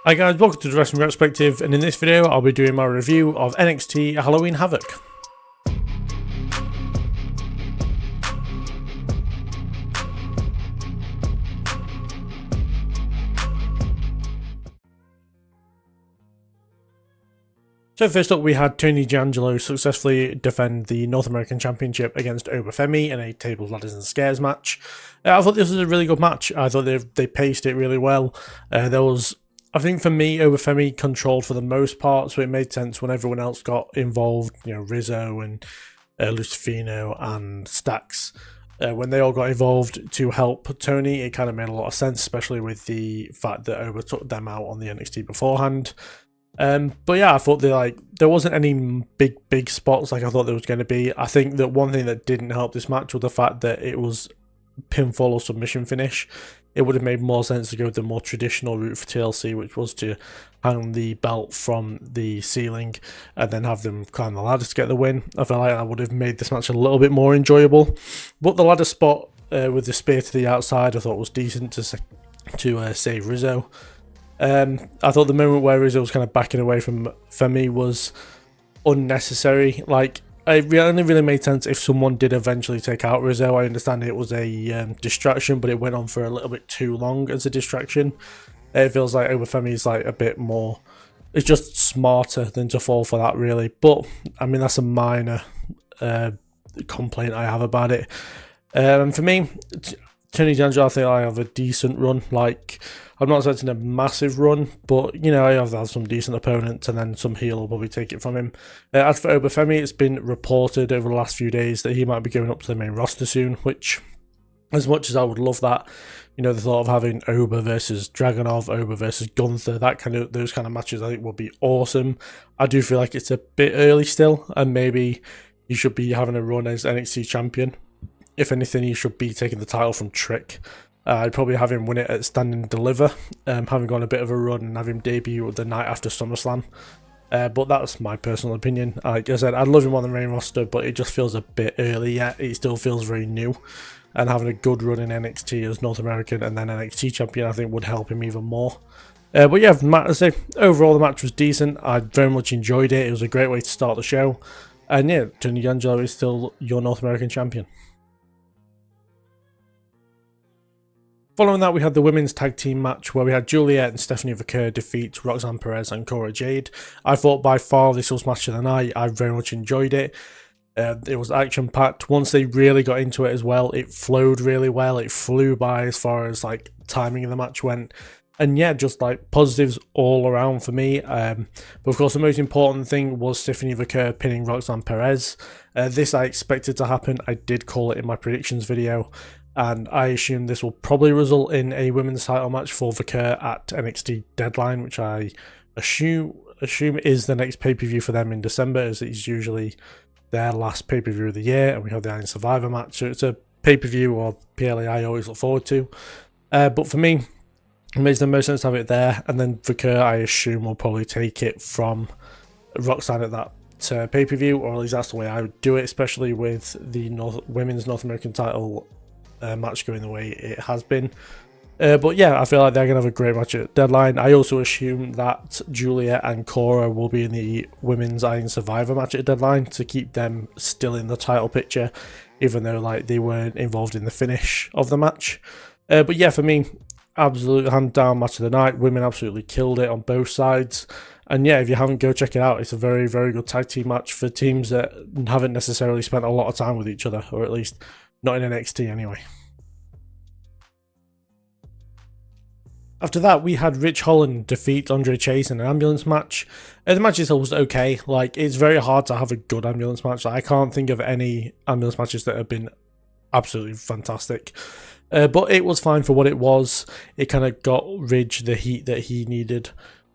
Hi guys, welcome to the Wrestling Retrospective, and in this video I'll be doing my review of NXT Halloween Havoc. So first up we had Tony D'Angelo successfully defend the North American Championship against Femi in a tables, ladders and scares match. I thought this was a really good match. I thought they paced it really well. I think for me, Femi controlled for the most part, so it made sense when everyone else got involved, you know, Rizzo and Lucifino and Stax. When they all got involved to help Tony, it kind of made a lot of sense, especially with the fact that Oba took them out on the NXT beforehand. But yeah, I thought there wasn't any big spots like I thought there was going to be. I think that one thing that didn't help this match was the fact that it was pinfall or submission finish. It would have made more sense to go the more traditional route for TLC, which was to hang the belt from the ceiling and then have them climb the ladder to get the win. I feel like that would have made this match a little bit more enjoyable. But the ladder spot with the spear to the outside I thought was decent to save Rizzo. I thought the moment where Rizzo was kind of backing away from Femi was unnecessary. Like, it only really made sense if someone did eventually take out Rizzo. I understand it was a distraction, but it went on for a little bit too long as a distraction. It feels like Femi is like a bit more, it's just smarter than to fall for that, really. But I mean, that's a minor complaint I have about it. For me, Tony D'Angelo, I think I have a decent run. Like, I'm not expecting a massive run, but, you know, I have had some decent opponents, and then some heel will probably take it from him. As for Femi, it's been reported over the last few days that he might be going up to the main roster soon, which, as much as I would love that, you know, the thought of having Oba versus Dragunov, Oba versus Gunther, those kind of matches I think would be awesome. I do feel like it's a bit early still, and maybe he should be having a run as NXT champion. If anything, he should be taking the title from Trick. I'd probably have him win it at Stand and Deliver, having gone a bit of a run, and have him debut the night after SummerSlam. But that's my personal opinion. Like I said, I'd love him on the main roster, but it just feels a bit early yet. It still feels very new. And having a good run in NXT as North American and then NXT champion, I think would help him even more. But yeah, I say overall the match was decent. I very much enjoyed it. It was a great way to start the show. And yeah, Tony D'Angelo is still your North American champion. Following that, we had the women's tag team match where we had Giulia and Stephanie Vaquer defeat Roxanne Perez and Cora Jade. I thought by far this was match of the night. I very much enjoyed it. It was action-packed. Once they really got into it as well, it flowed really well. It flew by as far as like timing of the match went. And yeah, just like positives all around for me. But of course, the most important thing was Stephanie Vaquer pinning Roxanne Perez. This I expected to happen. I did call it in my predictions video. And I assume this will probably result in a women's title match for Vaquer at NXT Deadline, which I assume is the next pay-per-view for them in December, as it's usually their last pay-per-view of the year, and we have the Iron Survivor match, so it's a pay-per-view or PLA I always look forward to. But for me, it makes the most sense to have it there, and then Vaquer, I assume, will probably take it from Roxanne at that pay-per-view, or at least that's the way I would do it, especially with the women's North American title match going the way it has been. But yeah, I feel like they're going to have a great match at Deadline. I also assume that Giulia and Cora will be in the women's Iron Survivor match at Deadline to keep them still in the title picture, even though like they weren't involved in the finish of the match. But yeah, for me, absolute hand down match of the night. Women absolutely killed it on both sides. And yeah, if you haven't, go check it out. It's a very, very good tag team match for teams that haven't necessarily spent a lot of time with each other, or at least not in NXT anyway. After that, we had Rich Holland defeat Andre Chase in an ambulance match. The match itself was okay. Like, it's very hard to have a good ambulance match. I can't think of any ambulance matches that have been absolutely fantastic. But it was fine for what it was. It kind of got Ridge the heat that he needed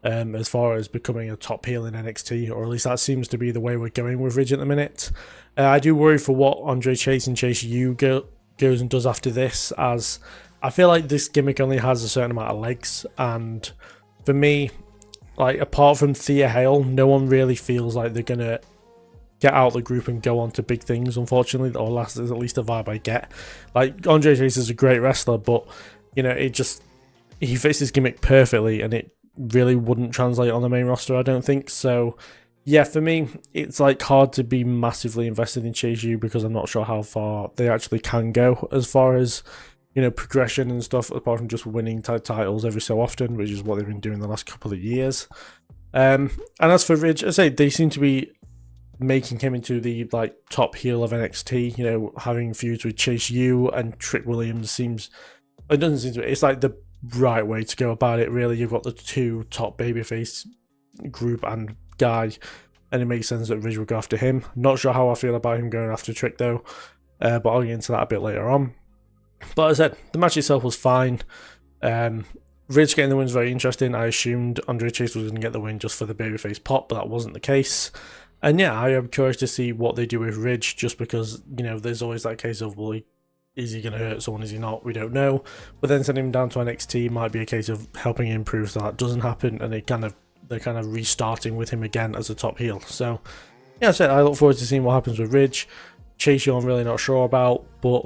as far as becoming a top heel in NXT, or at least that seems to be the way we're going with Ridge at the minute. I do worry for what Andre Chase and Chase U goes and does after this, as I feel like this gimmick only has a certain amount of legs, and for me, like, apart from Thea Hale, no one really feels like they're gonna get out of the group and go on to big things, unfortunately, or that's at least the vibe I get. Like, Andre Chase is a great wrestler, but, you know, he fits his gimmick perfectly, and it really wouldn't translate on the main roster, I don't think. So yeah, for me, it's like hard to be massively invested in Chase U because I'm not sure how far they actually can go as far as, you know, progression and stuff, apart from just winning titles every so often, which is what they've been doing the last couple of years. And as for Ridge, I say they seem to be making him into the like top heel of NXT. You know, having feuds with Chase U and Trick Williams seems, it doesn't seem to be, it's like the right way to go about it. Really, you've got the two top babyface group and guy, and it makes sense that Ridge would go after him. Not sure how I feel about him going after Trick though, but I'll get into that a bit later on. But as I said, the match itself was fine. Ridge getting the win is very interesting. I assumed Andre Chase was going to get the win just for the babyface pop, but that wasn't the case. And yeah, I am curious to see what they do with Ridge, just because, you know, there's always that case of, well, is he going to hurt someone, is he not? We don't know. But then sending him down to NXT might be a case of helping him improve so that doesn't happen, and they're kind of restarting with him again as a top heel. So yeah, as I said, I look forward to seeing what happens with Ridge. Chase U I'm really not sure about, but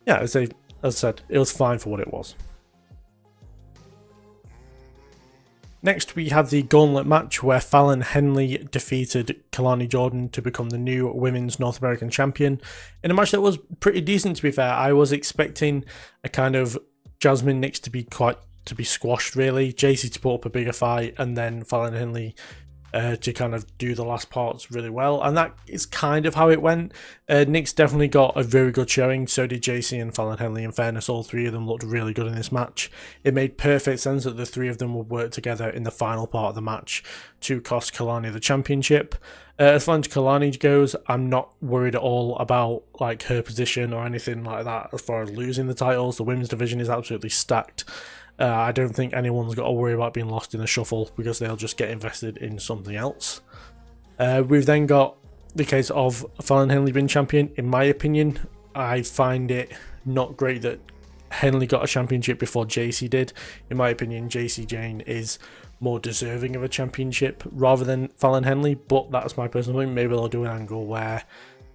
yeah, as I said, it was fine for what it was. Next, we had the gauntlet match where Fallon Henley defeated Kelani Jordan to become the new Women's North American Champion in a match that was pretty decent, to be fair. I was expecting a kind of Jasmine Nix to be squashed, really. JC to put up a bigger fight, and then Fallon Henley to kind of do the last parts really well, and that is kind of how it went. Nix definitely got a very good showing, so did JC and Fallon Henley. In fairness, all three of them looked really good in this match. It made perfect sense that the three of them would work together in the final part of the match to cost Kelani the championship. As far as Kelani goes, I'm not worried at all about like her position or anything like that as far as losing the titles. The women's division is absolutely stacked. I don't think anyone's got to worry about being lost in a shuffle because they'll just get invested in something else. We've then got the case of Fallon Henley being champion. In my opinion, I find it not great that Henley got a championship before JC did. In my opinion, JC Jane is more deserving of a championship rather than Fallon Henley, but that's my personal opinion. Maybe they'll do an angle where,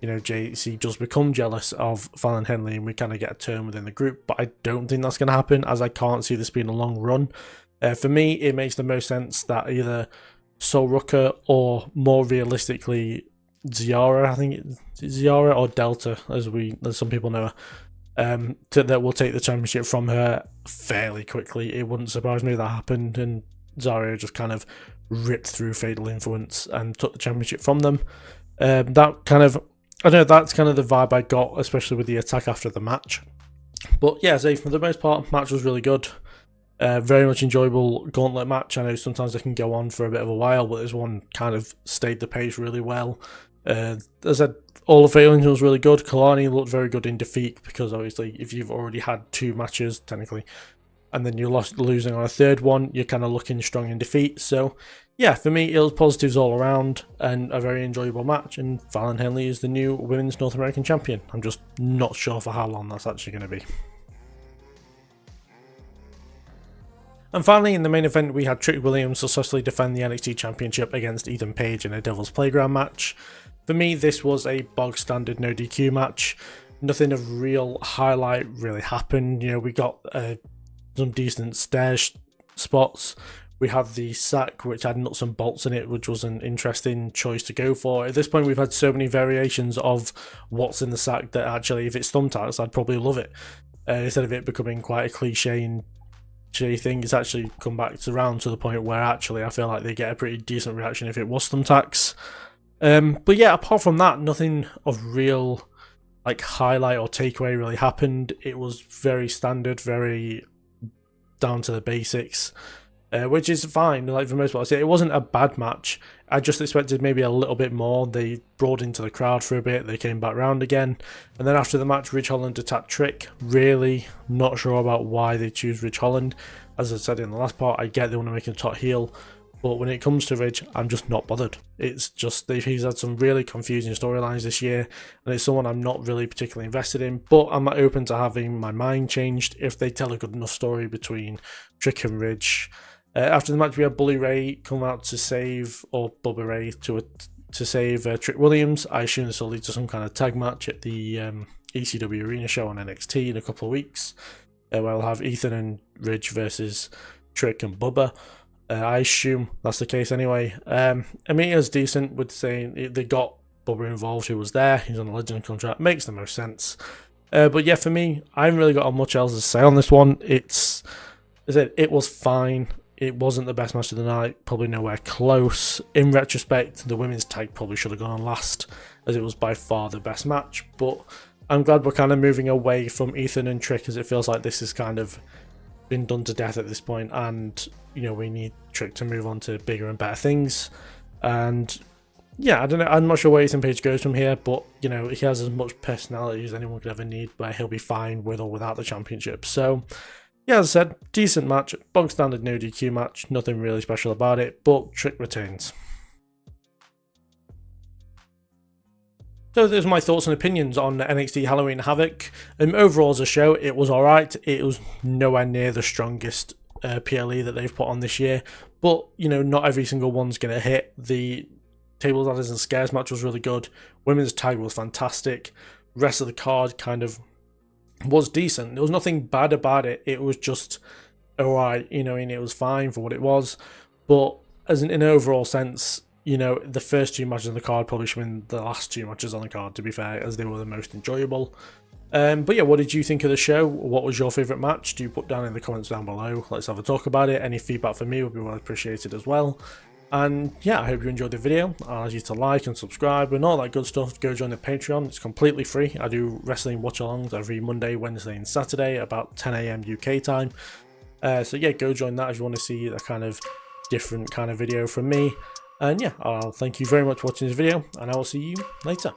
you know, JC does become jealous of Fallon Henley and we kind of get a turn within the group, but I don't think that's going to happen, as I can't see this being a long run. For me, it makes the most sense that either Sol Rucker or, more realistically, Ziara, I think it's Ziara or Delta, as some people know her, that will take the championship from her fairly quickly. It wouldn't surprise me if that happened, and Ziara just kind of ripped through Fatal Influence and took the championship from them. That kind of, I don't know, that's kind of the vibe I got, especially with the attack after the match. But yeah, so for the most part, match was really good. Very much enjoyable gauntlet match. I know sometimes they can go on for a bit of a while, but this one kind of stayed the pace really well. As I said, all the failings was really good. Kelani looked very good in defeat, because obviously if you've already had two matches, technically, and then you're losing on a third one, you're kind of looking strong in defeat. So yeah, for me, it was positives all around and a very enjoyable match, and Fallon Henley is the new Women's North American Champion. I'm just not sure for how long that's actually going to be. And finally, in the main event, we had Trick Williams successfully defend the NXT Championship against Ethan Page in a Devil's Playground match. For me, this was a bog standard no DQ match. Nothing of real highlight really happened. You know, we got some decent stairs spots. We have the sack, which had nuts and bolts in it, which was an interesting choice to go for. At this point, we've had so many variations of what's in the sack that actually, if it's thumbtacks, I'd probably love it. Instead of it becoming quite a cliche thing, it's actually come back around to the point where actually I feel like they get a pretty decent reaction if it was thumbtacks. But yeah, apart from that, nothing of real like highlight or takeaway really happened. It was very standard, very down to the basics. Which is fine, like for the most part. I say it wasn't a bad match. I just expected maybe a little bit more. They brought into the crowd for a bit, they came back round again, and then after the match, Ridge Holland attacked Trick. Really not sure about why they choose Ridge Holland. As I said in the last part, I get they want to make him top heel, but when it comes to Ridge, I'm just not bothered. It's just he's had some really confusing storylines this year, and it's someone I'm not really particularly invested in, but I'm open to having my mind changed if they tell a good enough story between Trick and Ridge. After the match, we had Bully Ray come out to save, or Bubba Ray to save Trick Williams. I assume this will lead to some kind of tag match at the ECW Arena show on NXT in a couple of weeks, where we'll have Ethan and Ridge versus Trick and Bubba. I assume that's the case anyway. I mean, it was decent with saying they got Bubba involved, who was there. He's on a legend contract. Makes the most sense. But yeah, for me, I haven't really got much else to say on this one. It was fine. It wasn't the best match of the night. Probably nowhere close. In retrospect, the women's tag probably should have gone on last, as it was by far the best match. But I'm glad we're kind of moving away from Ethan and Trick, as it feels like this has kind of been done to death at this point, and we need Trick to move on to bigger and better things. And yeah, I don't know, I'm not sure where Ethan Page goes from here, but he has as much personality as anyone could ever need, where he'll be fine with or without the championship. So yeah, as I said, decent match, bog standard no DQ match, nothing really special about it, but Trick retains. So there's my thoughts and opinions on NXT Halloween Havoc. Overall as a show, it was alright. It was nowhere near the strongest PLE that they've put on this year. But, not every single one's going to hit. The tables, ladders and scares match was really good. Women's tag was fantastic. Rest of the card kind of was decent. There was nothing bad about it. It was just alright, and it was fine for what it was. But as in overall sense, the first two matches on the card probably should have been the last two matches on the card, to be fair, as they were the most enjoyable. But yeah, what did you think of the show? What was your favourite match? Do put down in the comments down below. Let's have a talk about it. Any feedback from me would be well appreciated as well. And yeah, I hope you enjoyed the video. I'll ask you to like and subscribe and all that good stuff. Go join the Patreon. It's completely free. I do wrestling watch-alongs every Monday, Wednesday and Saturday about 10 AM UK time. So yeah, go join that if you want to see a kind of different kind of video from me. And yeah, I'll thank you very much for watching this video, and I will see you later.